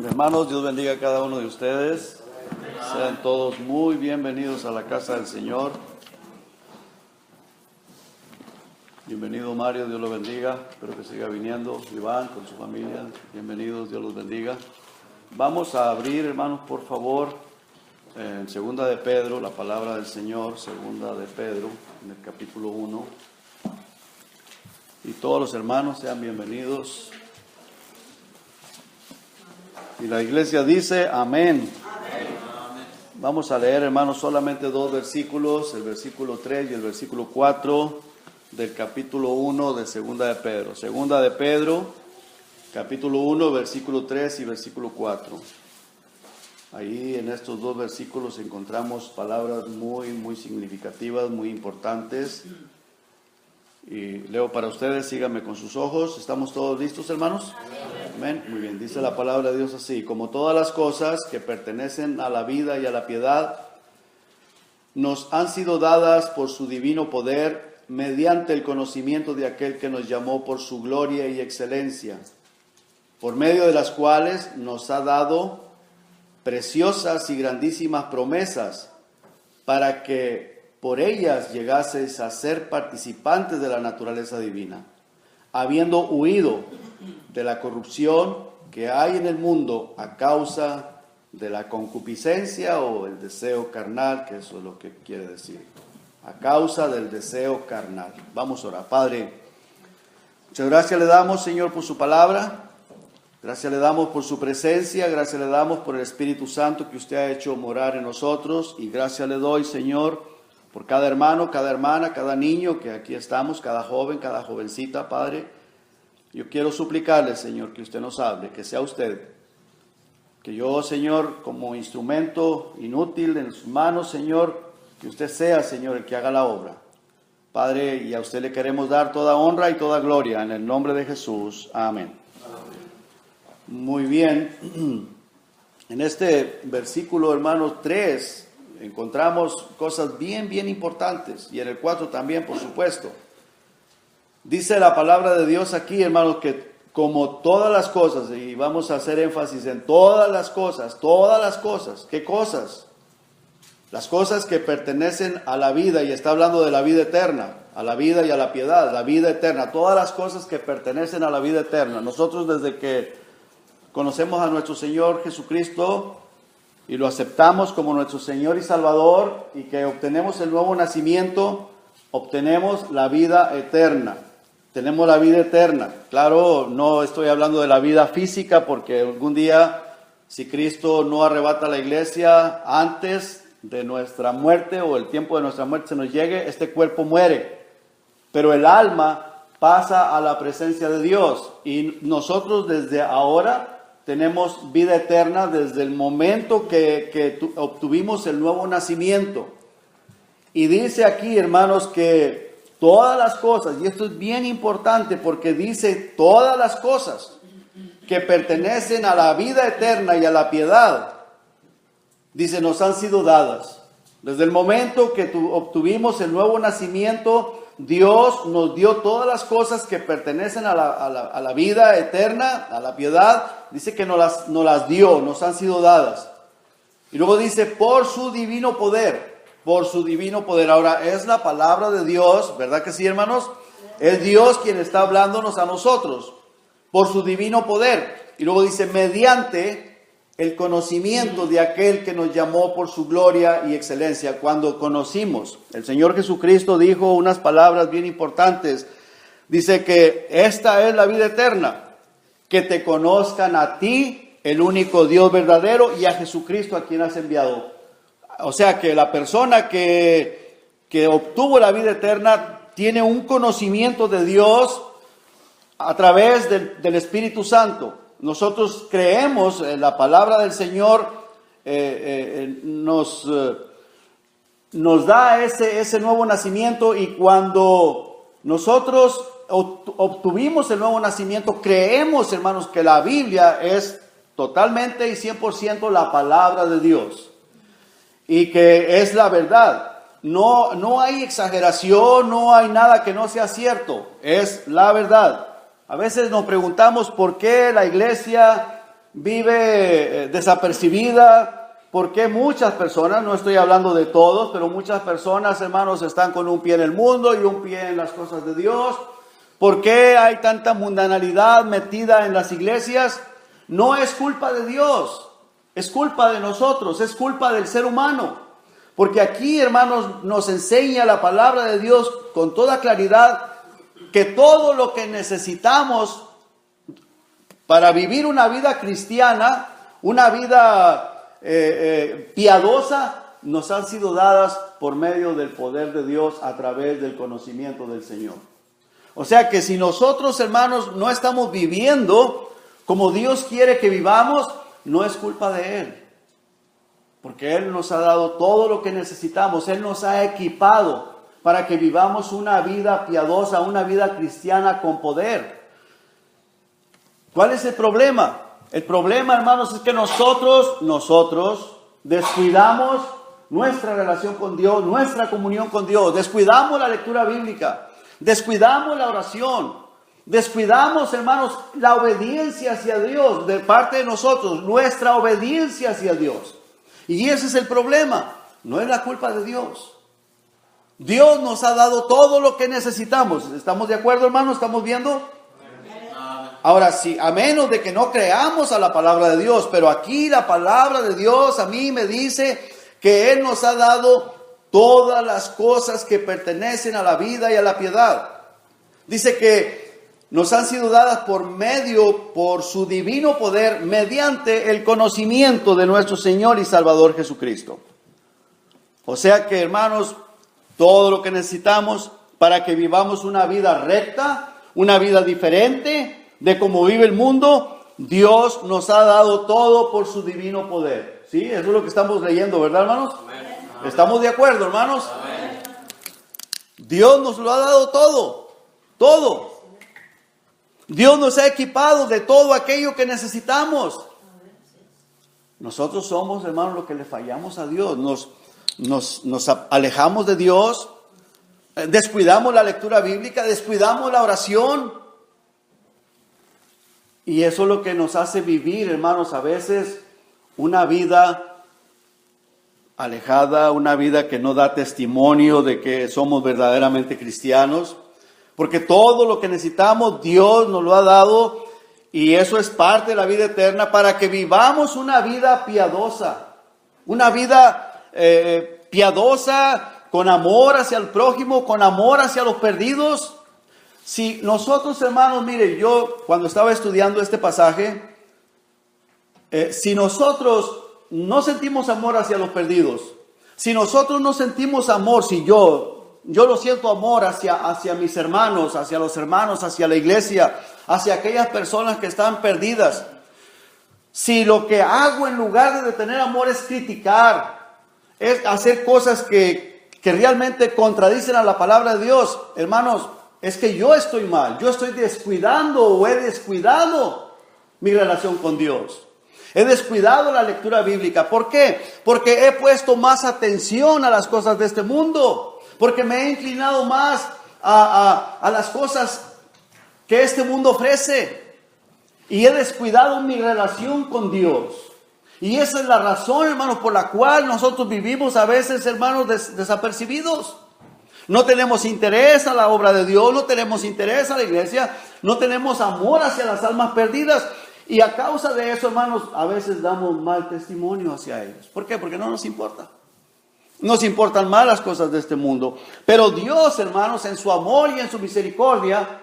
Hermanos, Dios bendiga a cada uno de ustedes. Sean todos muy bienvenidos a la casa del Señor. Bienvenido Mario, Dios lo bendiga. Espero que siga viniendo. Iván con su familia, bienvenidos, Dios los bendiga. Vamos a abrir, hermanos, por favor, en Segunda de Pedro, la palabra del Señor, Segunda de Pedro, en el capítulo 1. Y todos los hermanos sean bienvenidos. Y la iglesia dice amén. Vamos a leer, hermanos, solamente dos versículos, el versículo 3 y el versículo 4 del capítulo 1 de Segunda de Pedro. Segunda de Pedro, capítulo 1, versículo 3 y versículo 4. Ahí en estos dos versículos encontramos palabras muy significativas, muy importantes. Y leo para ustedes, síganme con sus ojos. ¿Estamos todos listos, hermanos? Amén. Muy bien, dice la palabra de Dios así: como todas las cosas que pertenecen a la vida y a la piedad, nos han sido dadas por su divino poder, mediante el conocimiento de aquel que nos llamó por su gloria y excelencia, por medio de las cuales nos ha dado preciosas y grandísimas promesas, para que por ellas llegaseis a ser participantes de la naturaleza divina, habiendo huido de la corrupción que hay en el mundo a causa de la concupiscencia o el deseo carnal, que eso es lo que quiere decir, a causa del deseo carnal. Vamos a orar. Padre, muchas gracias le damos, Señor, por su palabra, gracias le damos por su presencia, gracias le damos por el Espíritu Santo que usted ha hecho morar en nosotros, y gracias le doy, Señor, por cada hermano, cada hermana, cada niño que aquí estamos, cada joven, cada jovencita, Padre. Yo quiero suplicarle, Señor, que usted nos hable, que sea usted, que yo, Señor, como instrumento inútil en sus manos, Señor, que usted sea, Señor, el que haga la obra. Padre, y a usted le queremos dar toda honra y toda gloria, en el nombre de Jesús. Amén. Muy bien. En este versículo, hermanos, 3, encontramos cosas bien importantes, y en el 4 también, por supuesto. Dice la palabra de Dios aquí, hermanos, que como todas las cosas, y vamos a hacer énfasis en todas las cosas, ¿qué cosas? Las cosas que pertenecen a la vida, y está hablando de la vida eterna, a la vida y a la piedad, la vida eterna, todas las cosas que pertenecen a la vida eterna. Nosotros, desde que conocemos a nuestro Señor Jesucristo y lo aceptamos como nuestro Señor y Salvador, y que obtenemos el nuevo nacimiento, obtenemos la vida eterna. Tenemos la vida eterna. Claro, no estoy hablando de la vida física, porque algún día, si Cristo no arrebata la iglesia antes de nuestra muerte, o el tiempo de nuestra muerte se nos llegue, este cuerpo muere. Pero el alma pasa a la presencia de Dios, y nosotros desde ahora tenemos vida eterna desde el momento que obtuvimos el nuevo nacimiento. Y dice aquí, hermanos, que todas las cosas, y esto es bien importante porque dice todas las cosas que pertenecen a la vida eterna y a la piedad, dice, nos han sido dadas. Desde el momento que obtuvimos el nuevo nacimiento, Dios nos dio todas las cosas que pertenecen a la vida eterna, a la piedad. Dice que nos las dio, nos han sido dadas. Y luego dice, por su divino poder, por su divino poder. Ahora, es la palabra de Dios, ¿verdad que sí, hermanos? Es Dios quien está hablándonos a nosotros, por su divino poder. Y luego dice, mediante el conocimiento de aquel que nos llamó por su gloria y excelencia. Cuando conocimos, el Señor Jesucristo dijo unas palabras bien importantes. Dice que esta es la vida eterna, que te conozcan a ti, el único Dios verdadero, y a Jesucristo a quien has enviado. O sea que la persona que obtuvo la vida eterna tiene un conocimiento de Dios a través del Espíritu Santo. Nosotros creemos en la palabra del Señor, nos da ese nuevo nacimiento, y cuando nosotros obtuvimos el nuevo nacimiento, creemos, hermanos, que la Biblia es totalmente y 100% la palabra de Dios, y que es la verdad. No hay exageración, no hay nada que no sea cierto, es la verdad. A veces nos preguntamos por qué la iglesia vive desapercibida, por qué muchas personas, no estoy hablando de todos, pero muchas personas, hermanos, están con un pie en el mundo y un pie en las cosas de Dios. ¿Por qué hay tanta mundanalidad metida en las iglesias? No es culpa de Dios, es culpa de nosotros, es culpa del ser humano. Porque aquí, hermanos, nos enseña la palabra de Dios con toda claridad que todo lo que necesitamos para vivir una vida cristiana, una vida piadosa, nos han sido dadas por medio del poder de Dios a través del conocimiento del Señor. O sea que si nosotros, hermanos, no estamos viviendo como Dios quiere que vivamos, no es culpa de Él. Porque Él nos ha dado todo lo que necesitamos, Él nos ha equipado para que vivamos una vida piadosa, una vida cristiana con poder. ¿Cuál es el problema? El problema, hermanos, es que nosotros descuidamos nuestra relación con Dios, nuestra comunión con Dios, descuidamos la lectura bíblica, descuidamos la oración, descuidamos, hermanos, la obediencia hacia Dios de parte de nosotros, nuestra obediencia hacia Dios. Y ese es el problema, no es la culpa de Dios. Dios nos ha dado todo lo que necesitamos. ¿Estamos de acuerdo, hermanos? ¿Estamos viendo? Ahora sí, a menos de que no creamos a la palabra de Dios, pero aquí la palabra de Dios a mí me dice que Él nos ha dado todas las cosas que pertenecen a la vida y a la piedad. Dice que nos han sido dadas por su divino poder, mediante el conocimiento de nuestro Señor y Salvador Jesucristo. O sea que, hermanos, todo lo que necesitamos para que vivamos una vida recta, una vida diferente de cómo vive el mundo, Dios nos ha dado todo por su divino poder. ¿Sí? Eso es lo que estamos leyendo, ¿verdad, hermanos? Amén. ¿Estamos de acuerdo, hermanos? Amén. Dios nos lo ha dado todo, todo. Dios nos ha equipado de todo aquello que necesitamos. Nosotros somos, hermanos, los que le fallamos a Dios. Nos alejamos de Dios, descuidamos la lectura bíblica, descuidamos la oración. Y eso es lo que nos hace vivir, hermanos, a veces una vida alejada, una vida que no da testimonio de que somos verdaderamente cristianos. Porque todo lo que necesitamos, Dios nos lo ha dado, y eso es parte de la vida eterna para que vivamos una vida piadosa, una vida piadosa, con amor hacia el prójimo, con amor hacia los perdidos. Si nosotros, hermanos, miren, yo cuando estaba estudiando este pasaje, si nosotros no sentimos amor hacia los perdidos, si nosotros no sentimos amor, si yo lo siento amor hacia mis hermanos, hacia los hermanos, hacia la iglesia, hacia aquellas personas que están perdidas, si lo que hago en lugar de tener amor es criticar, es hacer cosas que realmente contradicen a la palabra de Dios, hermanos, es que yo estoy mal, yo estoy descuidando o he descuidado mi relación con Dios. He descuidado la lectura bíblica. ¿Por qué? Porque he puesto más atención a las cosas de este mundo. Porque me he inclinado más a las cosas que este mundo ofrece. Y he descuidado mi relación con Dios. Y esa es la razón, hermanos, por la cual nosotros vivimos a veces, hermanos, desapercibidos. No tenemos interés a la obra de Dios, no tenemos interés a la iglesia, no tenemos amor hacia las almas perdidas. Y a causa de eso, hermanos, a veces damos mal testimonio hacia ellos. ¿Por qué? Porque no nos importa. Nos importan más las cosas de este mundo. Pero Dios, hermanos, en su amor y en su misericordia,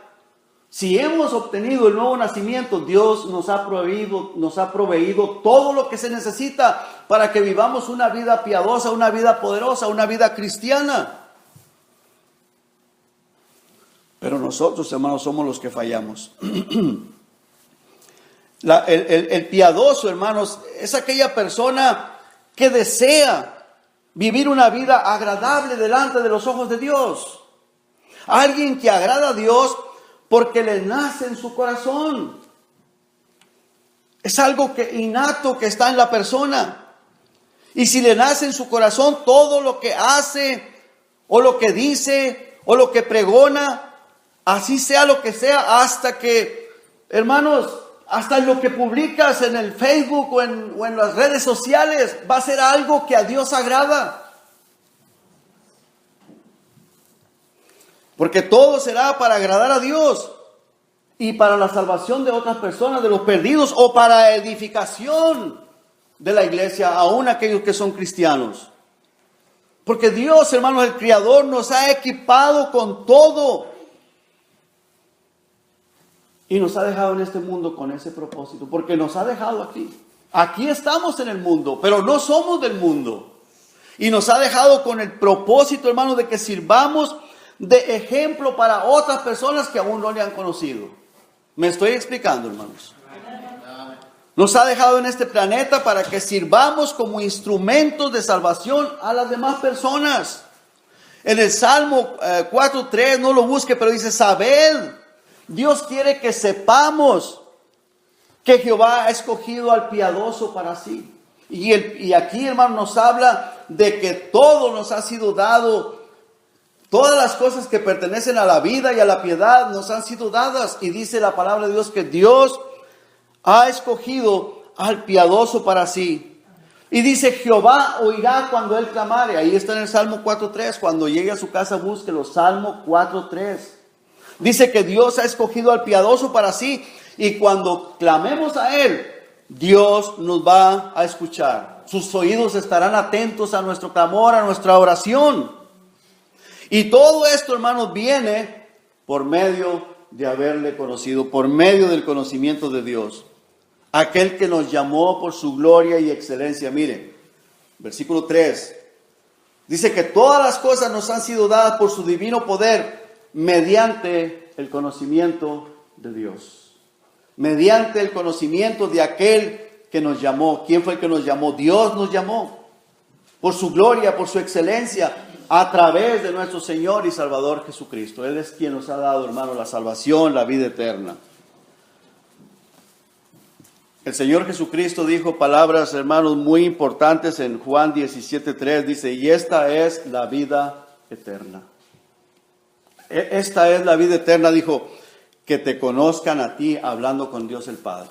si hemos obtenido el nuevo nacimiento, Dios nos ha proveído todo lo que se necesita para que vivamos una vida piadosa, una vida poderosa, una vida cristiana. Pero nosotros, hermanos, somos los que fallamos. El piadoso, hermanos, es aquella persona que desea vivir una vida agradable delante de los ojos de Dios. Alguien que agrada a Dios porque le nace en su corazón. Es algo innato que está en la persona. Y si le nace en su corazón, todo lo que hace, o lo que dice, o lo que pregona, así sea lo que sea, hasta que hermanos, hasta en lo que publicas en el Facebook o en las redes sociales va a ser algo que a Dios agrada. Porque todo será para agradar a Dios y para la salvación de otras personas, de los perdidos, o para edificación de la iglesia, aún aquellos que son cristianos. Porque Dios, hermanos, el Creador, nos ha equipado con todo y nos ha dejado en este mundo con ese propósito, porque nos ha dejado aquí. Aquí estamos en el mundo, pero no somos del mundo. Y nos ha dejado con el propósito, hermanos, de que sirvamos de ejemplo para otras personas que aún no le han conocido. ¿Me estoy explicando, hermanos? Nos ha dejado en este planeta para que sirvamos como instrumentos de salvación a las demás personas. En el Salmo 4:3, no lo busque, pero dice: sabed, Dios quiere que sepamos que Jehová ha escogido al piadoso para sí. Y aquí, hermano, nos habla de que todo nos ha sido dado. Todas las cosas que pertenecen a la vida y a la piedad nos han sido dadas. Y dice la palabra de Dios que Dios ha escogido al piadoso para sí. Y dice: Jehová oirá cuando él clamare. Ahí está en el Salmo 4:3. Cuando llegue a su casa, búsquelo. Salmo 4:3. Dice que Dios ha escogido al piadoso para sí. Y cuando clamemos a él, Dios nos va a escuchar. Sus oídos estarán atentos a nuestro clamor, a nuestra oración. Y todo esto, hermanos, viene por medio de haberle conocido, por medio del conocimiento de Dios. Aquel que nos llamó por su gloria y excelencia. Miren, versículo 3. Dice que todas las cosas nos han sido dadas por su divino poder, mediante el conocimiento de Dios. Mediante el conocimiento de aquel que nos llamó. ¿Quién fue el que nos llamó? Dios nos llamó. Por su gloria, por su excelencia, a través de nuestro Señor y Salvador Jesucristo. Él es quien nos ha dado, hermano, la salvación, la vida eterna. El Señor Jesucristo dijo palabras, hermanos, muy importantes en Juan 17:3. Dice: y esta es la vida eterna. Esta es la vida eterna, dijo, que te conozcan a ti, hablando con Dios el Padre.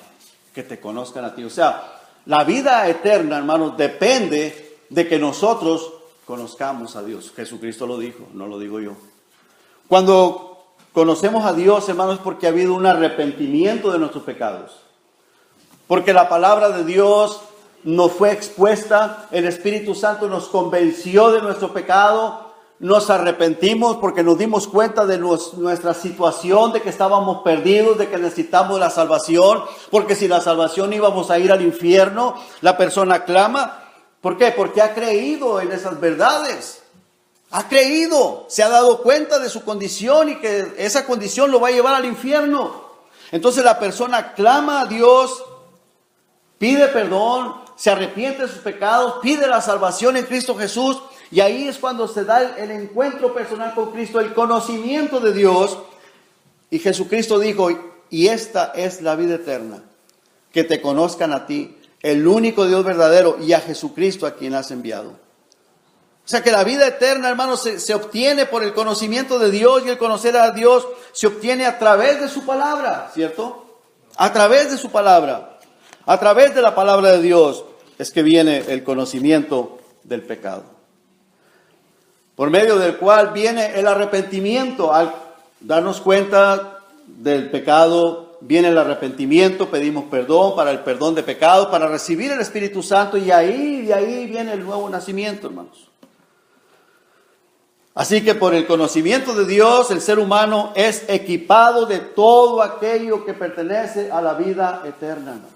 Que te conozcan a ti. O sea, la vida eterna, hermanos, depende de que nosotros conozcamos a Dios. Jesucristo lo dijo, no lo digo yo. Cuando conocemos a Dios, hermanos, es porque ha habido un arrepentimiento de nuestros pecados. Porque la palabra de Dios nos fue expuesta, el Espíritu Santo nos convenció de nuestro pecado, nos arrepentimos porque nos dimos cuenta de nuestra situación, de que estábamos perdidos, de que necesitamos la salvación, porque sin la salvación íbamos a ir al infierno. La persona clama. ¿Por qué? Porque ha creído en esas verdades. Ha creído, se ha dado cuenta de su condición y que esa condición lo va a llevar al infierno. Entonces la persona clama a Dios, pide perdón, se arrepiente de sus pecados, pide la salvación en Cristo Jesús. Y ahí es cuando se da el encuentro personal con Cristo, el conocimiento de Dios. Y Jesucristo dijo: y esta es la vida eterna, que te conozcan a ti, el único Dios verdadero, y a Jesucristo a quien has enviado. O sea que la vida eterna, hermanos, se obtiene por el conocimiento de Dios, y el conocer a Dios se obtiene a través de su palabra, ¿cierto? A través de su palabra. A través de la palabra de Dios es que viene el conocimiento del pecado. Por medio del cual viene el arrepentimiento. Al darnos cuenta del pecado, viene el arrepentimiento, pedimos perdón para el perdón de pecados, para recibir el Espíritu Santo, y de ahí viene el nuevo nacimiento, hermanos. Así que por el conocimiento de Dios, el ser humano es equipado de todo aquello que pertenece a la vida eterna, hermanos,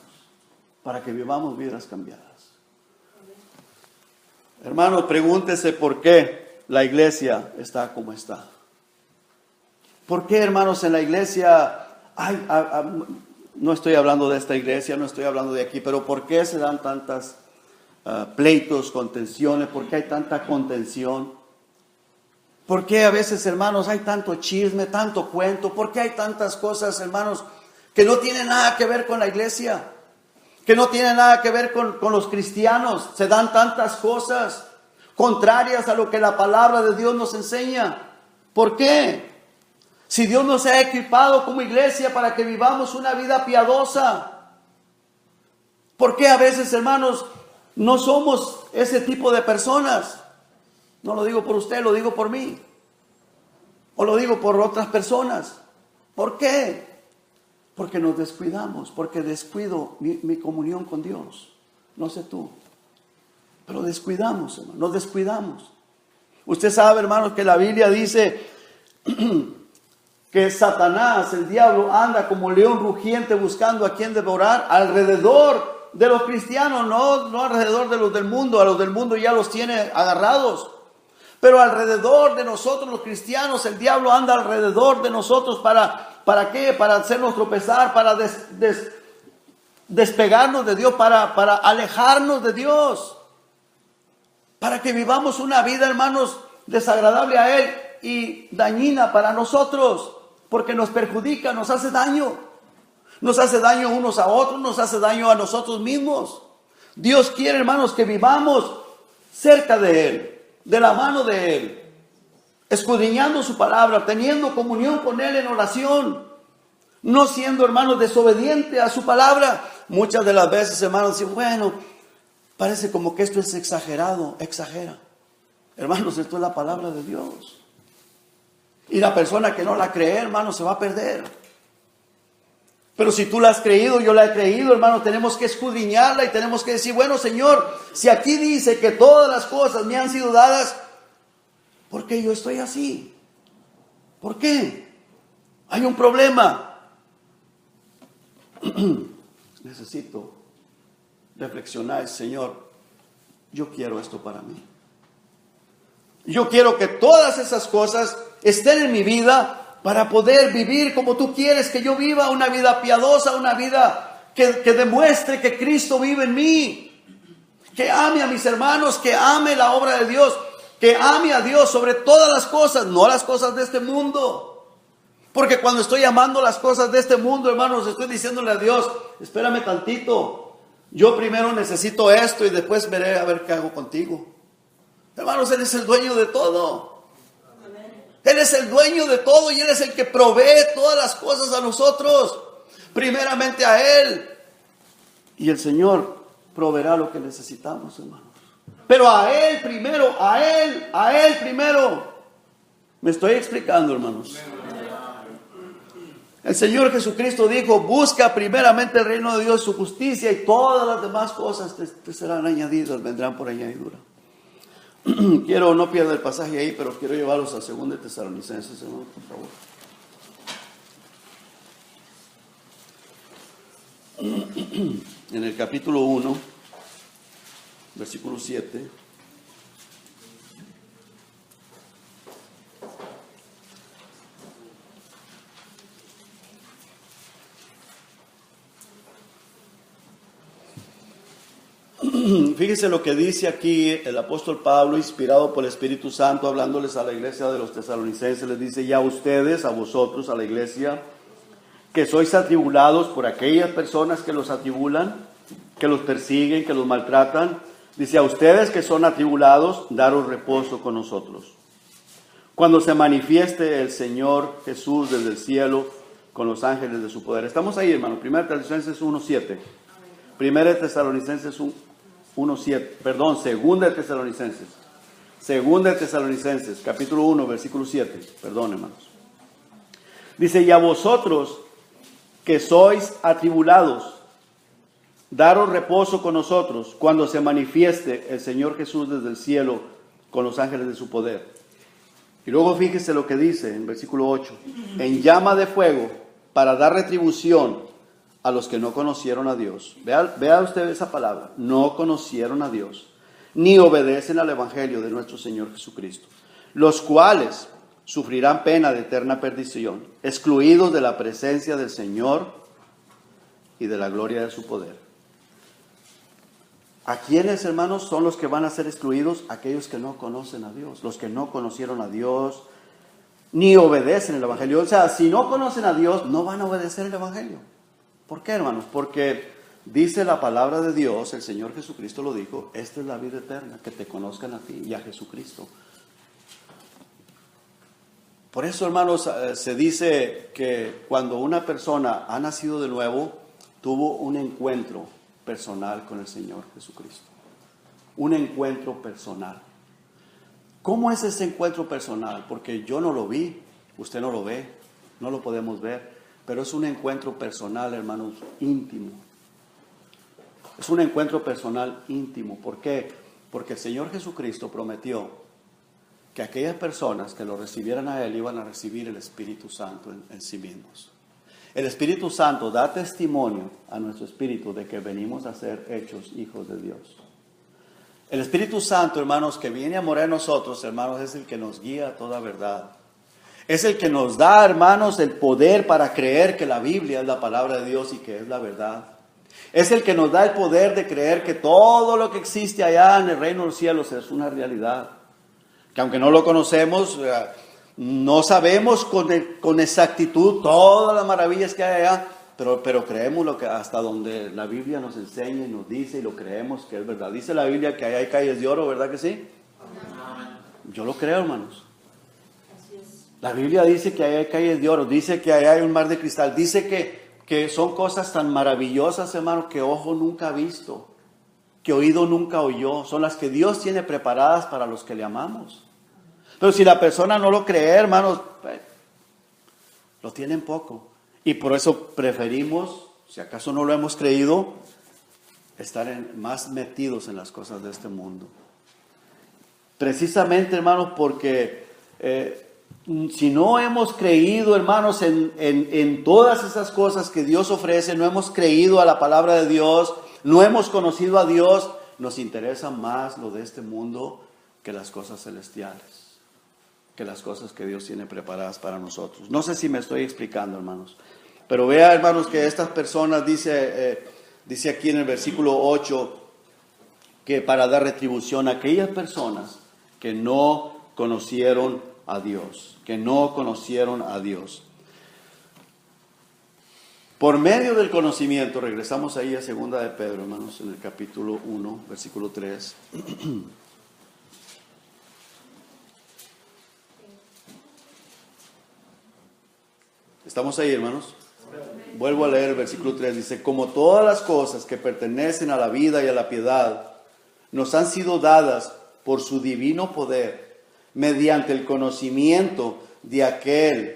para que vivamos vidas cambiadas. Hermanos, pregúntese por qué la iglesia está como está. ¿Por qué, hermanos, en la iglesia no estoy hablando de esta iglesia, no estoy hablando de aquí, pero ¿por qué se dan tantas pleitos, contenciones? ¿Por qué hay tanta contención? ¿Por qué a veces, hermanos, hay tanto chisme, tanto cuento? ¿Por qué hay tantas cosas, hermanos, que no tienen nada que ver con la iglesia? Que no tienen nada que ver con los cristianos. Se dan tantas cosas contrarias a lo que la palabra de Dios nos enseña. ¿Por qué? Si Dios nos ha equipado como iglesia para que vivamos una vida piadosa, ¿por qué a veces, hermanos, no somos ese tipo de personas? No lo digo por usted, lo digo por mí. O lo digo por otras personas. ¿Por qué? Porque nos descuidamos, porque descuido mi comunión con Dios. No sé tú, pero descuidamos, hermano, nos descuidamos. Usted sabe, hermanos, que la Biblia dice que Satanás, el diablo, anda como león rugiente buscando a quien devorar alrededor de los cristianos, no alrededor de los del mundo. A los del mundo ya los tiene agarrados. Pero alrededor de nosotros los cristianos, el diablo anda alrededor de nosotros ¿para qué? Para hacernos tropezar, para despegarnos de Dios, para alejarnos de Dios. Para que vivamos una vida, hermanos, desagradable a Él y dañina para nosotros. Porque nos perjudica, nos hace daño. Nos hace daño unos a otros, nos hace daño a nosotros mismos. Dios quiere, hermanos, que vivamos cerca de Él, de la mano de Él, escudriñando su palabra, teniendo comunión con Él en oración, no siendo, hermanos, desobediente a su palabra. Muchas de las veces, hermanos, dicen, bueno, parece como que esto es exagerado, exagera. Hermanos, esto es la palabra de Dios. Y la persona que no la cree, hermanos, se va a perder. Pero si tú la has creído, yo la he creído, hermano, tenemos que escudriñarla y tenemos que decir, bueno, Señor, si aquí dice que todas las cosas me han sido dadas, ¿por qué yo estoy así? ¿Por qué? Hay un problema. Necesito reflexionar, Señor, yo quiero esto para mí. Yo quiero que todas esas cosas estén en mi vida para poder vivir como tú quieres que yo viva, una vida piadosa, una vida que demuestre que Cristo vive en mí, que ame a mis hermanos, que ame la obra de Dios, que ame a Dios sobre todas las cosas, no las cosas de este mundo. Porque cuando estoy amando las cosas de este mundo, hermanos, estoy diciéndole a Dios, espérame tantito, yo primero necesito esto y después veré a ver qué hago contigo. Hermanos, Él es el dueño de todo. Él es el dueño de todo y Él es el que provee todas las cosas a nosotros. Primeramente a Él. Y el Señor proveerá lo que necesitamos, hermanos. Pero a Él primero, a Él primero. Me estoy explicando, hermanos. El Señor Jesucristo dijo, busca primeramente el reino de Dios, su justicia, y todas las demás cosas te serán añadidas, vendrán por añadidura. Quiero, no pierda el pasaje ahí, pero quiero llevarlos a 2 de Tesalonicenses, hermano, por favor. En el capítulo 1, versículo 7. Fíjese lo que dice aquí el apóstol Pablo, inspirado por el Espíritu Santo, hablándoles a la iglesia de los tesalonicenses. Les dice, ya ustedes, a vosotros, a la iglesia, que sois atribulados por aquellas personas que los atribulan, que los persiguen, que los maltratan. Dice, a ustedes que son atribulados, daros reposo con nosotros. Cuando se manifieste el Señor Jesús desde el cielo con los ángeles de su poder. Estamos ahí, hermano. 1 Tesalonicenses 1:7. 1 Tesalonicenses 1:7. Perdón, 2 Tesalonicenses. 2 Tesalonicenses, capítulo 1, versículo 7. Perdón, hermanos. Dice, y a vosotros que sois atribulados, daros reposo con nosotros cuando se manifieste el Señor Jesús desde el cielo con los ángeles de su poder. Y luego fíjese lo que dice en versículo 8. En llama de fuego para dar retribución a los que no conocieron a Dios. Vea usted esa palabra. No conocieron a Dios, ni obedecen al evangelio de nuestro Señor Jesucristo. Los cuales sufrirán pena de eterna perdición, excluidos de la presencia del Señor y de la gloria de su poder. ¿A quiénes, hermanos, son los que van a ser excluidos? Aquellos que no conocen a Dios, los que no conocieron a Dios, ni obedecen el evangelio. O sea, si no conocen a Dios, no van a obedecer el evangelio. ¿Por qué, hermanos? Porque dice la palabra de Dios, el Señor Jesucristo lo dijo, esta es la vida eterna, que te conozcan a ti y a Jesucristo. Por eso, hermanos, se dice que cuando una persona ha nacido de nuevo, tuvo un encuentro personal con el Señor Jesucristo. Un encuentro personal. ¿Cómo es ese encuentro personal? Porque yo no lo vi, usted no lo ve, no lo podemos ver, pero es un encuentro personal, hermanos, íntimo. Es un encuentro personal íntimo. ¿Por qué? Porque el Señor Jesucristo prometió que aquellas personas que lo recibieran a Él iban a recibir el Espíritu Santo en sí mismos. El Espíritu Santo da testimonio a nuestro espíritu de que venimos a ser hechos hijos de Dios. El Espíritu Santo, hermanos, que viene a morar en nosotros, hermanos, es el que nos guía a toda verdad. Es el que nos da, hermanos, el poder para creer que la Biblia es la palabra de Dios y que es la verdad. Es el que nos da el poder de creer que todo lo que existe allá en el reino de los cielos es una realidad. Que aunque no lo conocemos, no sabemos con exactitud todas las maravillas que hay allá, pero creemos lo que hasta donde la Biblia nos enseña y nos dice y lo creemos que es verdad. Dice la Biblia que allá hay calles de oro, ¿verdad que sí? Yo lo creo, hermanos. La Biblia dice que allá hay calles de oro, dice que allá hay un mar de cristal, dice que son cosas tan maravillosas, hermanos, que ojo nunca ha visto, que oído nunca oyó, son las que Dios tiene preparadas para los que le amamos. Pero si la persona no lo cree, hermanos, lo tienen poco. Y por eso preferimos, si acaso no lo hemos creído, estar más metidos en las cosas de este mundo. Precisamente, hermanos, porque si no hemos creído, hermanos, en todas esas cosas que Dios ofrece, no hemos creído a la palabra de Dios, no hemos conocido a Dios, nos interesa más lo de este mundo que las cosas celestiales, que las cosas que Dios tiene preparadas para nosotros. No sé si me estoy explicando, hermanos, pero vea, hermanos, que estas personas, dice aquí en el versículo 8, que para dar retribución a aquellas personas que no conocieron a Dios, que no conocieron a Dios. Por medio del conocimiento, regresamos ahí a 2 de Pedro, hermanos, en el capítulo 1, versículo 3. ¿Estamos ahí, hermanos? Vuelvo a leer el versículo 3, dice: como todas las cosas que pertenecen a la vida y a la piedad nos han sido dadas por su divino poder, mediante el conocimiento de aquel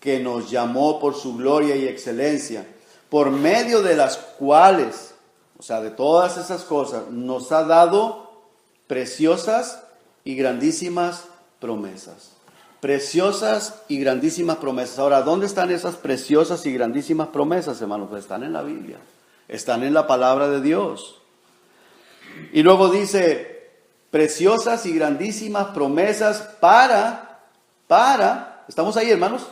que nos llamó por su gloria y excelencia, por medio de las cuales, o sea, de todas esas cosas, nos ha dado preciosas y grandísimas promesas. Preciosas y grandísimas promesas. Ahora, ¿dónde están esas preciosas y grandísimas promesas, hermanos? Pues están en la Biblia, están en la palabra de Dios. Y luego dice, preciosas y grandísimas promesas para, ¿estamos ahí, hermanos?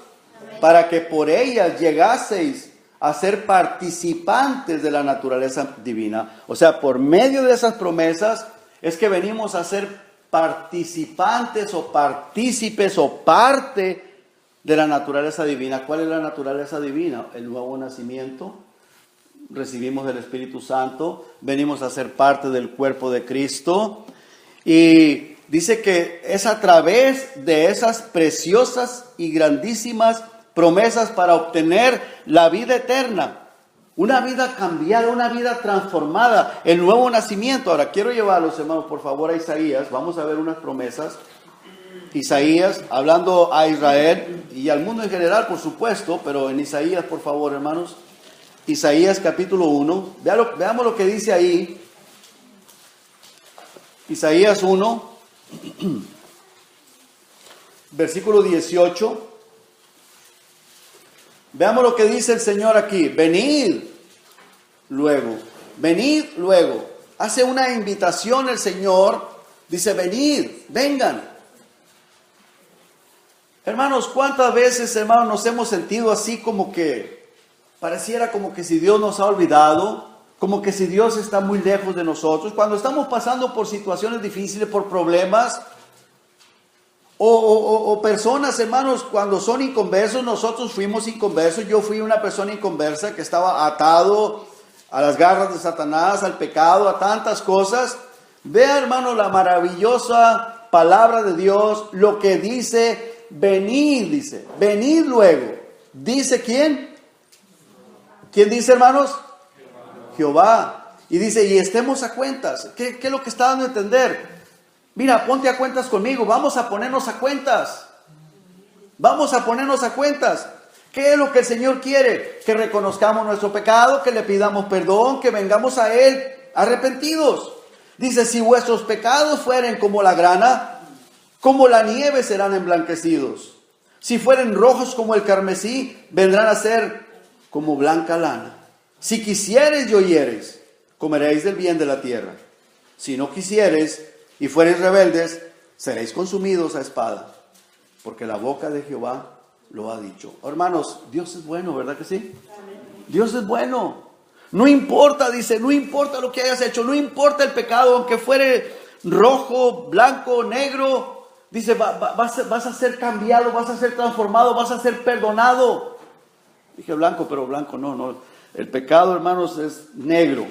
Amén. Para que por ellas llegaseis a ser participantes de la naturaleza divina. O sea, por medio de esas promesas es que venimos a ser participantes o partícipes o parte de la naturaleza divina. ¿Cuál es la naturaleza divina? El nuevo nacimiento. Recibimos el Espíritu Santo, venimos a ser parte del cuerpo de Cristo. Y dice que es a través de esas preciosas y grandísimas promesas para obtener la vida eterna. Una vida cambiada, una vida transformada, el nuevo nacimiento. Ahora quiero llevarlos, hermanos, por favor, a Isaías. Vamos a ver unas promesas. Isaías, hablando a Israel y al mundo en general, por supuesto, pero en Isaías, por favor, hermanos. Isaías capítulo 1. Veamos lo que dice ahí. Isaías 1, versículo 18. Veamos lo que dice el Señor aquí. Venid luego. Hace una invitación el Señor. Dice, venid, vengan. Hermanos, ¿cuántas veces, hermanos, nos hemos sentido así como que pareciera como que si Dios nos ha olvidado, como que si Dios está muy lejos de nosotros? Cuando estamos pasando por situaciones difíciles, por problemas, o personas, hermanos, cuando son inconversos. Nosotros fuimos inconversos. Yo fui una persona inconversa que estaba atado a las garras de Satanás, al pecado, a tantas cosas. Vea, hermano, la maravillosa palabra de Dios, lo que dice venid, dice, venid luego. ¿Dice quién? ¿Quién dice, hermanos? Jehová. Y dice, y estemos a cuentas. ¿Qué es lo que está dando a entender? Mira, ponte a cuentas conmigo, vamos a ponernos a cuentas. Vamos a ponernos a cuentas. ¿Qué es lo que el Señor quiere? Que reconozcamos nuestro pecado, que le pidamos perdón, que vengamos a Él arrepentidos. Dice, si vuestros pecados fueren como la grana, como la nieve serán emblanquecidos. Si fueren rojos como el carmesí, vendrán a ser como blanca lana. Si quisiereis y oyereis, comeréis del bien de la tierra. Si no quisiereis y fuereis rebeldes, seréis consumidos a espada, porque la boca de Jehová lo ha dicho. Oh, hermanos, Dios es bueno, ¿verdad que sí? Dios es bueno. No importa, dice, no importa lo que hayas hecho, no importa el pecado, aunque fuere rojo, blanco, negro, dice, vas a ser cambiado, vas a ser transformado, vas a ser perdonado. Dije blanco, pero blanco no. El pecado, hermanos, es negro.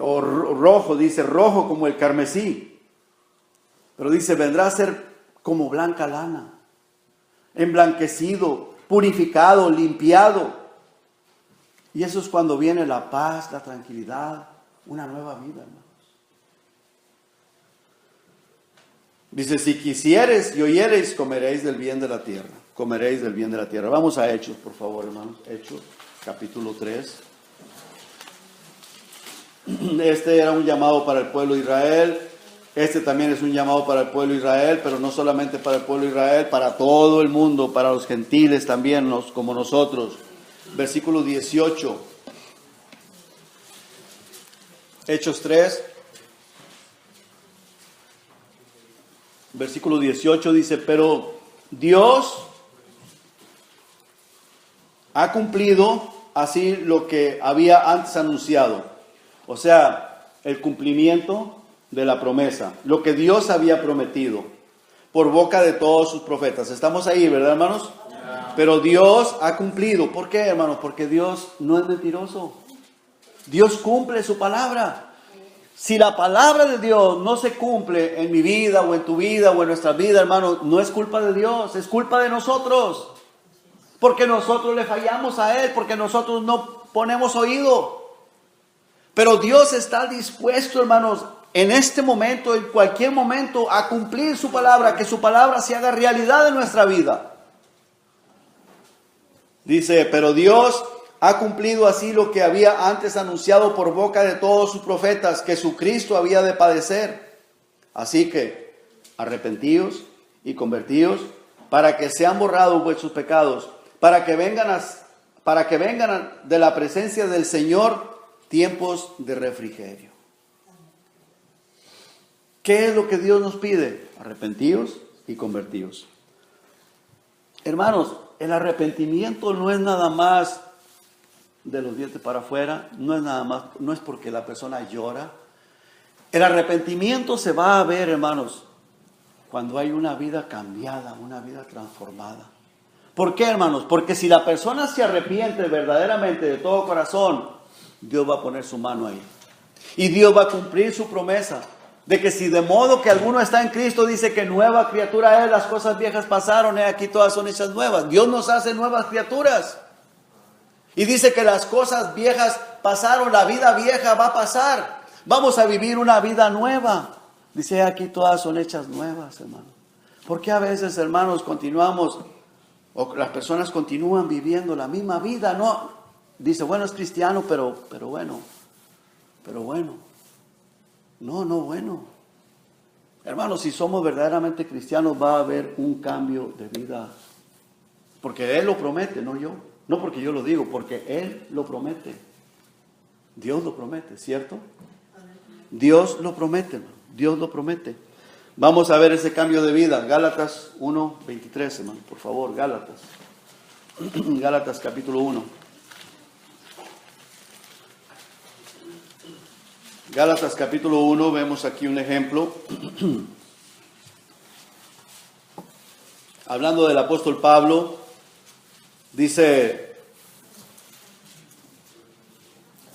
O rojo, dice, rojo como el carmesí. Pero dice, vendrá a ser como blanca lana. Emblanquecido, purificado, limpiado. Y eso es cuando viene la paz, la tranquilidad, una nueva vida, hermanos. Dice, si quisieres y oyereis, comeréis del bien de la tierra. Comeréis del bien de la tierra. Vamos a Hechos, por favor, hermanos. Hechos, capítulo 3. Este era un llamado para el pueblo de Israel. Este también es un llamado para el pueblo de Israel, pero no solamente para el pueblo de Israel, para todo el mundo, para los gentiles también, como nosotros. Versículo 18. Hechos 3. Versículo 18 dice, pero Dios ha cumplido así lo que había antes anunciado. O sea, el cumplimiento de la promesa, lo que Dios había prometido por boca de todos sus profetas. Estamos ahí, ¿verdad, hermanos? Pero Dios ha cumplido. ¿Por qué, hermanos? Porque Dios no es mentiroso. Dios cumple su palabra. Si la palabra de Dios no se cumple en mi vida o en tu vida o en nuestra vida, hermanos, no es culpa de Dios, es culpa de nosotros. Porque nosotros le fallamos a Él, porque nosotros no ponemos oído. Pero Dios está dispuesto, hermanos, en este momento, en cualquier momento, a cumplir su palabra, que su palabra se haga realidad en nuestra vida. Dice, pero Dios ha cumplido así lo que había antes anunciado por boca de todos sus profetas, que su Cristo había de padecer. Así que, arrepentíos y convertíos, para que sean borrados vuestros pecados, para que vengan de la presencia del Señor tiempos de refrigerio. ¿Qué es lo que Dios nos pide? Arrepentíos y convertíos. Hermanos, el arrepentimiento no es nada más de los dientes para afuera, no es nada más, no es porque la persona llora. El arrepentimiento se va a ver, hermanos, cuando hay una vida cambiada, una vida transformada. ¿Por qué, hermanos? Porque si la persona se arrepiente verdaderamente de todo corazón, Dios va a poner su mano ahí. Y Dios va a cumplir su promesa de que si de modo que alguno está en Cristo, dice que nueva criatura es, las cosas viejas pasaron, aquí todas son hechas nuevas. Dios nos hace nuevas criaturas. Y dice que las cosas viejas pasaron, la vida vieja va a pasar. Vamos a vivir una vida nueva. Dice aquí todas son hechas nuevas, hermano. ¿Por qué a veces, hermanos, continuamos, o las personas continúan viviendo la misma vida? No, dice, bueno, es cristiano, pero bueno. No, bueno. Hermanos, si somos verdaderamente cristianos, va a haber un cambio de vida. Porque Él lo promete, no yo. No porque yo lo digo, porque Él lo promete. Dios lo promete, ¿cierto? Dios lo promete, hermano. Dios lo promete. Vamos a ver ese cambio de vida. Gálatas 1:23, hermano. Por favor, Gálatas. Gálatas capítulo 1. Gálatas capítulo 1, vemos aquí un ejemplo. Hablando del apóstol Pablo, dice,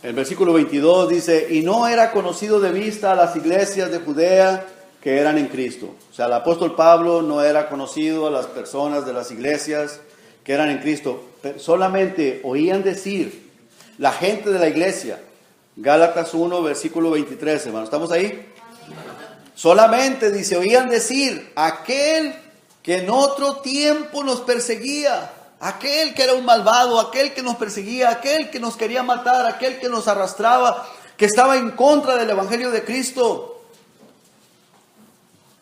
el versículo 22 dice, y no era conocido de vista a las iglesias de Judea que eran en Cristo. O sea, el apóstol Pablo no era conocido a las personas de las iglesias que eran en Cristo. Solamente oían decir la gente de la iglesia. Gálatas 1, versículo 23, hermano. ¿Estamos ahí? Solamente, dice, oían decir, aquel que en otro tiempo nos perseguía, aquel que era un malvado, aquel que nos perseguía, aquel que nos quería matar, aquel que nos arrastraba, que estaba en contra del evangelio de Cristo.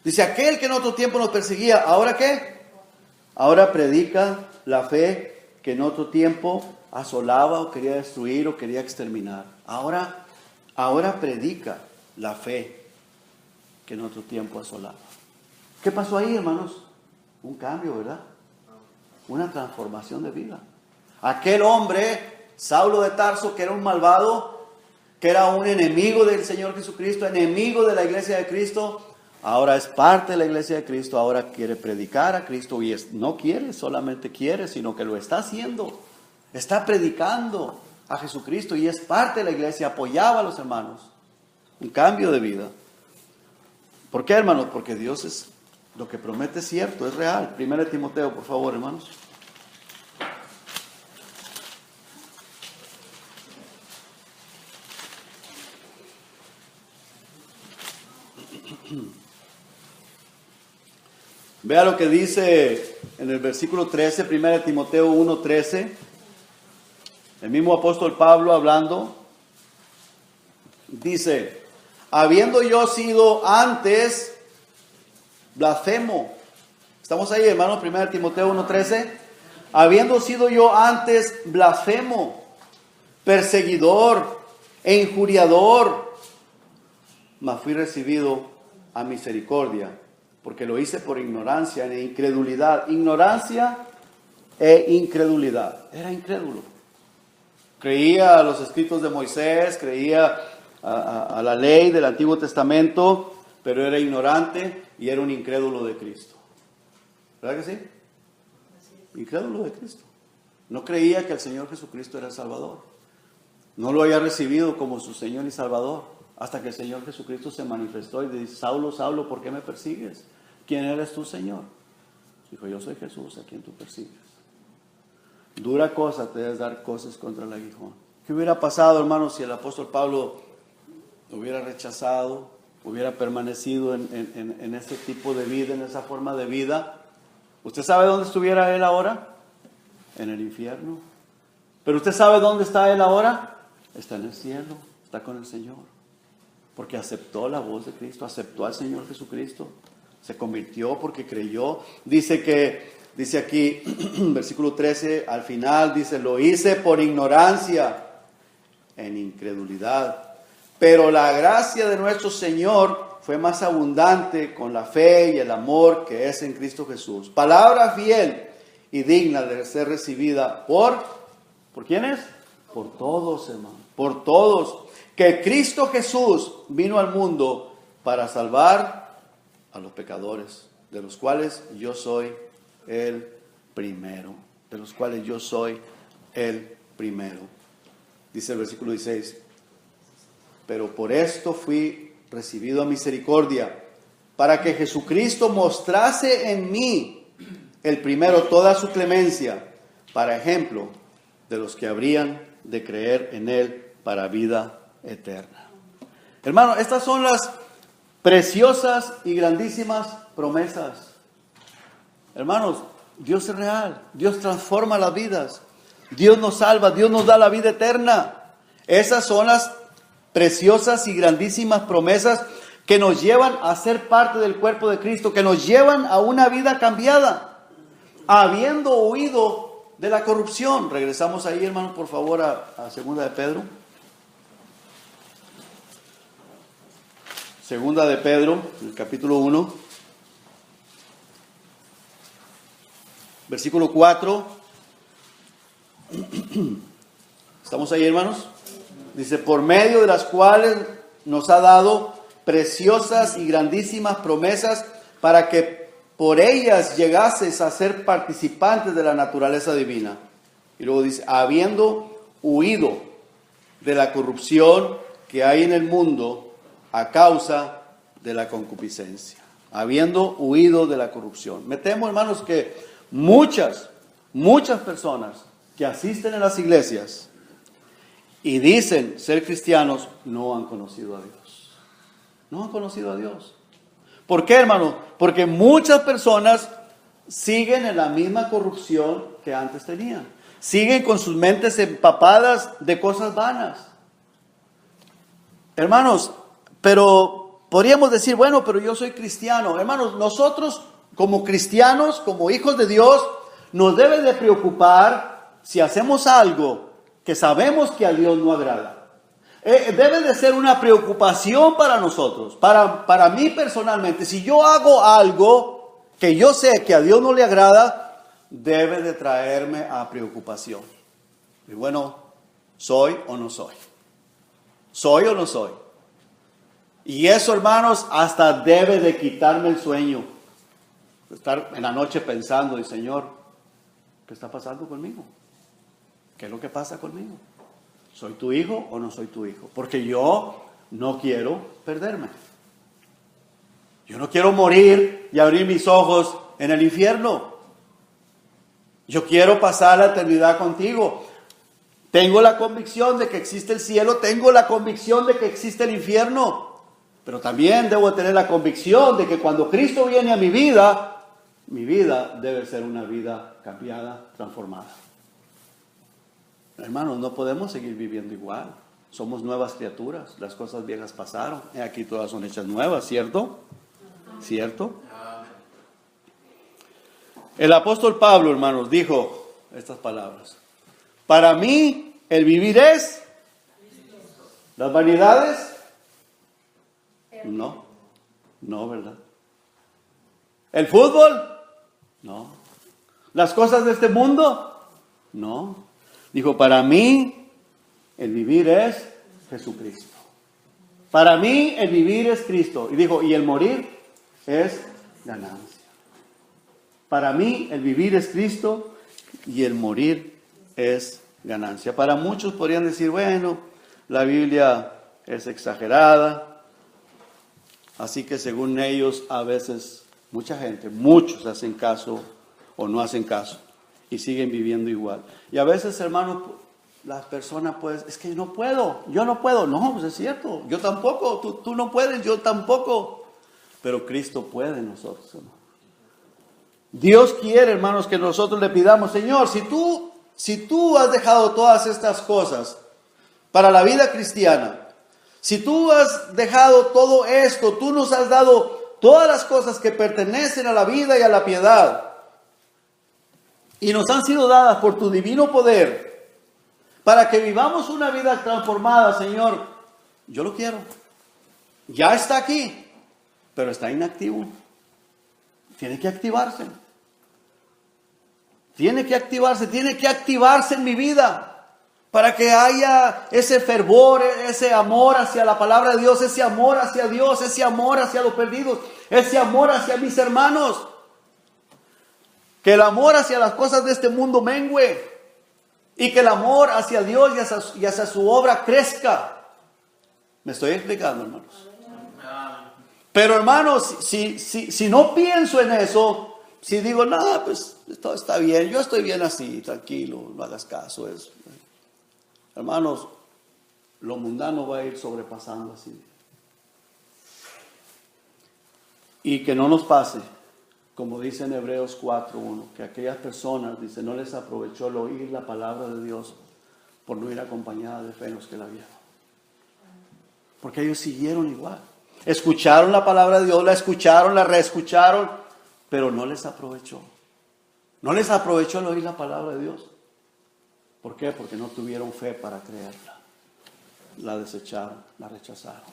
Dice, aquel que en otro tiempo nos perseguía, ¿ahora qué? Ahora predica la fe que en otro tiempo asolaba o quería destruir o quería exterminar. Ahora predica la fe que en otro tiempo asolaba. ¿Qué pasó ahí, hermanos? Un cambio, ¿verdad? Una transformación de vida. Aquel hombre, Saulo de Tarso, que era un malvado, que era un enemigo del Señor Jesucristo, enemigo de la iglesia de Cristo, ahora es parte de la iglesia de Cristo, ahora quiere predicar a Cristo y no quiere, solamente quiere, sino que lo está haciendo. Está predicando a Jesucristo y es parte de la iglesia, apoyaba a los hermanos. Un cambio de vida. ¿Por qué, hermanos? Porque Dios es, lo que promete es cierto, es real. 1 Timoteo, por favor, hermanos. Vea lo que dice en el versículo 13, 1 Timoteo 1:13. El mismo apóstol Pablo hablando, dice, habiendo yo sido antes blasfemo. Estamos ahí, hermanos, 1 Timoteo 1:13. Habiendo sido yo antes blasfemo, perseguidor e injuriador, mas fui recibido a misericordia, porque lo hice por ignorancia e incredulidad. Ignorancia e incredulidad. Era incrédulo. Creía a los escritos de Moisés, creía a la ley del Antiguo Testamento, pero era ignorante y era un incrédulo de Cristo. ¿Verdad que sí? Incrédulo de Cristo. No creía que el Señor Jesucristo era el Salvador. No lo había recibido como su Señor y Salvador, hasta que el Señor Jesucristo se manifestó y dice, Saulo, Saulo, ¿por qué me persigues? ¿Quién eres tú, Señor? Dijo, yo soy Jesús, a quien tú persigues. Dura cosa te debes dar cosas contra el aguijón. ¿Qué hubiera pasado, hermanos, si el apóstol Pablo hubiera rechazado, hubiera permanecido en este tipo de vida, en esa forma de vida? ¿Usted sabe dónde estuviera él ahora? En el infierno. ¿Pero usted sabe dónde está él ahora? Está en el cielo, está con el Señor. Porque aceptó la voz de Cristo, aceptó al Señor Jesucristo. Se convirtió porque creyó. Dice aquí, versículo 13, al final dice, lo hice por ignorancia, en incredulidad. Pero la gracia de nuestro Señor fue más abundante con la fe y el amor que es en Cristo Jesús. Palabra fiel y digna de ser recibida ¿por quiénes? Por todos, hermano, por todos. Que Cristo Jesús vino al mundo para salvar a los pecadores, de los cuales yo soy el primero. De los cuales yo soy el primero. Dice el versículo 16. Pero por esto fui recibido a misericordia, para que Jesucristo mostrase en mí el primero toda su clemencia, para ejemplo de los que habrían de creer en él para vida eterna. Hermano, estas son las preciosas y grandísimas promesas. Hermanos, Dios es real, Dios transforma las vidas, Dios nos salva, Dios nos da la vida eterna. Esas son las preciosas y grandísimas promesas que nos llevan a ser parte del cuerpo de Cristo, que nos llevan a una vida cambiada, habiendo huido de la corrupción. Regresamos ahí, hermanos, por favor, a Segunda de Pedro. Segunda de Pedro, el capítulo 1, versículo 4. ¿Estamos ahí, hermanos? Dice, por medio de las cuales nos ha dado preciosas y grandísimas promesas para que por ellas llegases a ser participantes de la naturaleza divina. Y luego dice, habiendo huido de la corrupción que hay en el mundo a causa de la concupiscencia, habiendo huido de la corrupción. Me temo, hermanos, que muchas personas que asisten a las iglesias y dicen ser cristianos no han conocido a Dios. No han conocido a Dios. ¿Por qué, hermano? Porque muchas personas siguen en la misma corrupción que antes tenían. Siguen con sus mentes empapadas de cosas vanas. Hermanos, pero podríamos decir, bueno, pero yo soy cristiano. Hermanos, nosotros como cristianos, como hijos de Dios, nos debe de preocupar si hacemos algo que sabemos que a Dios no agrada. Debe de ser una preocupación para nosotros, para mí personalmente. Si yo hago algo que yo sé que a Dios no le agrada, debe de traerme a preocupación. Y bueno, ¿soy o no soy? ¿Soy o no soy? Y eso, hermanos, hasta debe de quitarme el sueño. Estar en la noche pensando, y Señor, ¿qué está pasando conmigo? ¿Qué es lo que pasa conmigo? ¿Soy tu hijo o no soy tu hijo? Porque yo no quiero perderme. Yo no quiero morir y abrir mis ojos en el infierno. Yo quiero pasar la eternidad contigo. Tengo la convicción de que existe el cielo, tengo la convicción de que existe el infierno. Pero también debo tener la convicción de que cuando Cristo viene a mi vida debe ser una vida cambiada, transformada. Hermanos, no podemos seguir viviendo igual. Somos nuevas criaturas. Las cosas viejas pasaron. Aquí todas son hechas nuevas, ¿cierto? ¿Cierto? El apóstol Pablo, hermanos, dijo estas palabras. Para mí, el vivir es. ¿Las vanidades? No, ¿verdad? ¿El fútbol? No. ¿Las cosas de este mundo? No. Dijo, para mí el vivir es Jesucristo. Para mí el vivir es Cristo. Y dijo, y el morir es ganancia. Para mí el vivir es Cristo y el morir es ganancia. Para muchos podrían decir, bueno, la Biblia es exagerada. Así que según ellos, a veces muchos hacen caso o no hacen caso y siguen viviendo igual. Y a veces, hermanos, las personas pues, es que no puedo, yo no puedo. No, pues es cierto, yo tampoco, tú no puedes, yo tampoco. Pero Cristo puede en nosotros, hermano. Dios quiere, hermanos, que nosotros le pidamos, Señor, si tú has dejado todas estas cosas para la vida cristiana, si tú has dejado todo esto, tú nos has dado todas las cosas que pertenecen a la vida y a la piedad, y nos han sido dadas por tu divino poder, para que vivamos una vida transformada, Señor, yo lo quiero. Ya está aquí, pero está inactivo. Tiene que activarse. Tiene que activarse en mi vida. Para que haya ese fervor, ese amor hacia la palabra de Dios, ese amor hacia Dios, ese amor hacia los perdidos, ese amor hacia mis hermanos. Que el amor hacia las cosas de este mundo mengue. Y que el amor hacia Dios y hacia su obra crezca. ¿Me estoy explicando, hermanos? Pero, hermanos, si no pienso en eso, si digo, no, pues todo está bien, yo estoy bien así, tranquilo, no hagas caso, eso. Hermanos, lo mundano va a ir sobrepasando así. Y que no nos pase, como dice en Hebreos 4:1, que aquellas personas, dice, no les aprovechó el oír la palabra de Dios por no ir acompañada de fe en los que la vieron. Porque ellos siguieron igual. Escucharon la palabra de Dios, la escucharon, la reescucharon, pero no les aprovechó. No les aprovechó el oír la palabra de Dios. ¿Por qué? Porque no tuvieron fe para creerla. La desecharon, la rechazaron.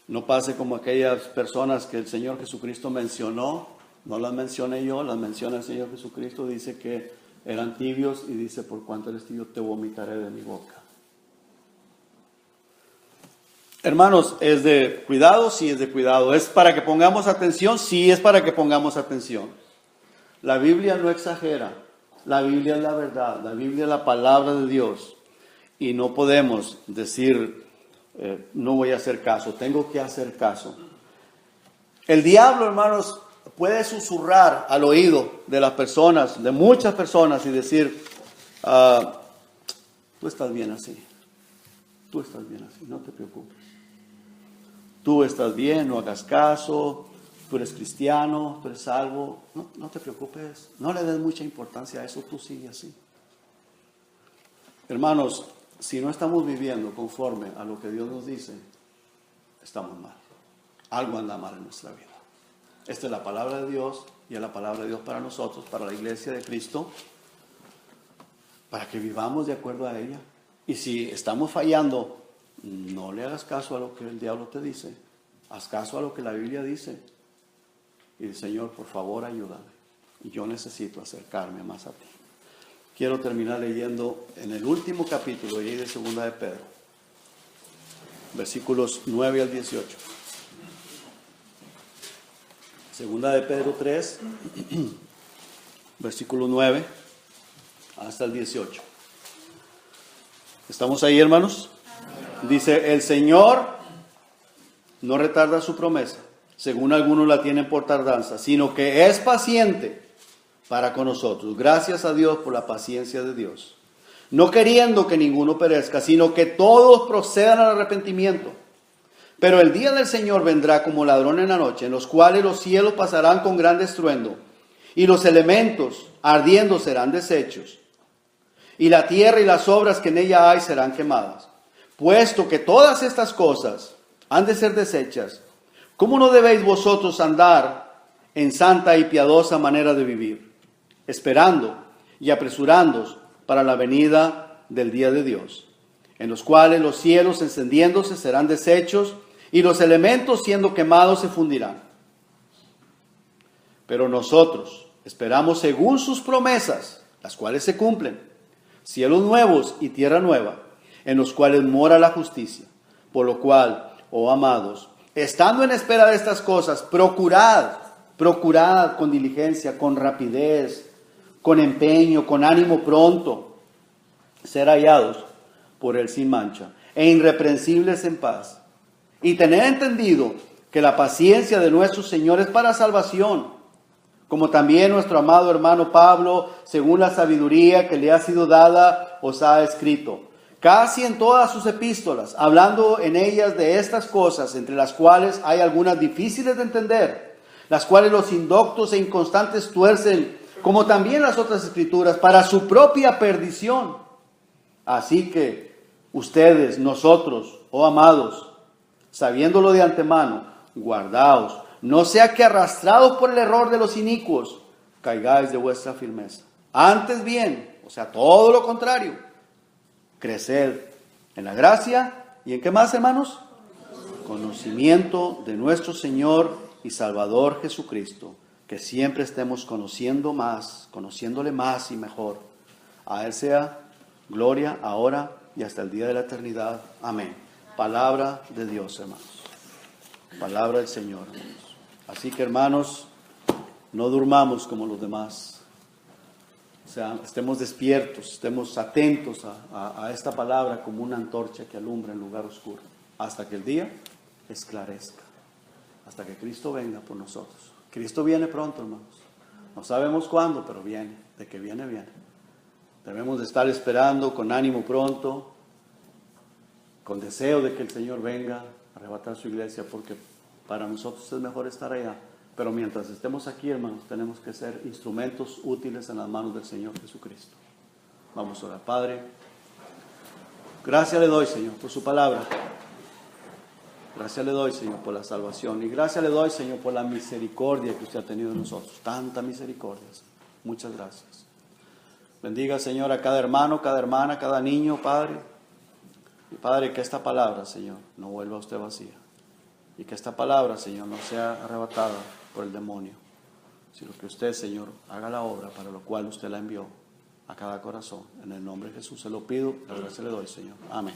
No pase como aquellas personas que el Señor Jesucristo mencionó. No las mencioné yo, las menciona el Señor Jesucristo. Dice que eran tibios y dice, por cuanto eres tibio te vomitaré de mi boca. Hermanos, ¿es de cuidado? Sí, es de cuidado. ¿Es para que pongamos atención? Sí, es para que pongamos atención. La Biblia no exagera. La Biblia es la verdad. La Biblia es la palabra de Dios. Y no podemos decir, no voy a hacer caso. Tengo que hacer caso. El diablo, hermanos, puede susurrar al oído de las personas, de muchas personas, y decir, tú estás bien así, tú estás bien así, no te preocupes. Tú estás bien, no hagas caso, tú eres cristiano, tú eres salvo, no te preocupes, no le des mucha importancia a eso, tú sigue así. Hermanos, si no estamos viviendo conforme a lo que Dios nos dice, estamos mal. Algo anda mal en nuestra vida. Esta es la palabra de Dios y es la palabra de Dios para nosotros, para la iglesia de Cristo, para que vivamos de acuerdo a ella. Y si estamos fallando, no le hagas caso a lo que el diablo te dice. Haz caso a lo que la Biblia dice. Y el Señor, por favor, ayúdame. Y yo necesito acercarme más a ti. Quiero terminar leyendo en el último capítulo de 2 de Pedro, versículos 9 al 18. Segunda de Pedro 3, versículo 9 hasta el 18. ¿Estamos ahí, hermanos? Dice, el Señor no retarda su promesa, según algunos la tienen por tardanza, sino que es paciente para con nosotros. Gracias a Dios por la paciencia de Dios. No queriendo que ninguno perezca, sino que todos procedan al arrepentimiento. Pero el día del Señor vendrá como ladrón en la noche, en los cuales los cielos pasarán con gran estruendo, y los elementos ardiendo serán deshechos, y la tierra y las obras que en ella hay serán quemadas. Puesto que todas estas cosas han de ser deshechas, ¿cómo no debéis vosotros andar en santa y piadosa manera de vivir, esperando y apresurándoos para la venida del día de Dios, en los cuales los cielos encendiéndose serán deshechos, y los elementos siendo quemados se fundirán? Pero nosotros esperamos según sus promesas, las cuales se cumplen, cielos nuevos y tierra nueva, en los cuales mora la justicia. Por lo cual, oh amados, estando en espera de estas cosas, procurad con diligencia, con rapidez, con empeño, con ánimo pronto, ser hallados por Él sin mancha e irreprensibles en paz. Y tener entendido que la paciencia de nuestro Señor es para salvación, como también nuestro amado hermano Pablo, según la sabiduría que le ha sido dada, os ha escrito, casi en todas sus epístolas, hablando en ellas de estas cosas, entre las cuales hay algunas difíciles de entender, las cuales los indoctos e inconstantes tuercen, como también las otras escrituras, para su propia perdición. Así que ustedes, nosotros, oh amados, sabiéndolo de antemano, guardaos, no sea que arrastrados por el error de los inicuos, caigáis de vuestra firmeza. Antes bien, o sea, todo lo contrario, crecer en la gracia y en qué más, hermanos, conocimiento de nuestro Señor y Salvador Jesucristo, que siempre estemos conociéndole más y mejor. A Él sea gloria ahora y hasta el día de la eternidad. Amén. Palabra de Dios, hermanos. Palabra del Señor, hermanos. Así que, hermanos, no durmamos como los demás. O sea, estemos despiertos, estemos atentos a esta palabra como una antorcha que alumbra en lugar oscuro, hasta que el día esclarezca, hasta que Cristo venga por nosotros. Cristo viene pronto, hermanos. No sabemos cuándo, pero viene. De que viene, viene. Debemos de estar esperando con ánimo pronto, con deseo de que el Señor venga a arrebatar su iglesia, porque para nosotros es mejor estar allá. Pero mientras estemos aquí, hermanos, tenemos que ser instrumentos útiles en las manos del Señor Jesucristo. Vamos a orar. Padre, gracias le doy, Señor, por su palabra. Gracias le doy, Señor, por la salvación. Y gracias le doy, Señor, por la misericordia que usted ha tenido en nosotros. Tanta misericordia, Señor. Muchas gracias. Bendiga, Señor, a cada hermano, cada hermana, cada niño, Padre. Y Padre, que esta palabra, Señor, no vuelva a usted vacía. Y que esta palabra, Señor, no sea arrebatada por el demonio, sino que usted, Señor, haga la obra para lo cual usted la envió a cada corazón. En el nombre de Jesús se lo pido, la gracia le doy, Señor. Amén.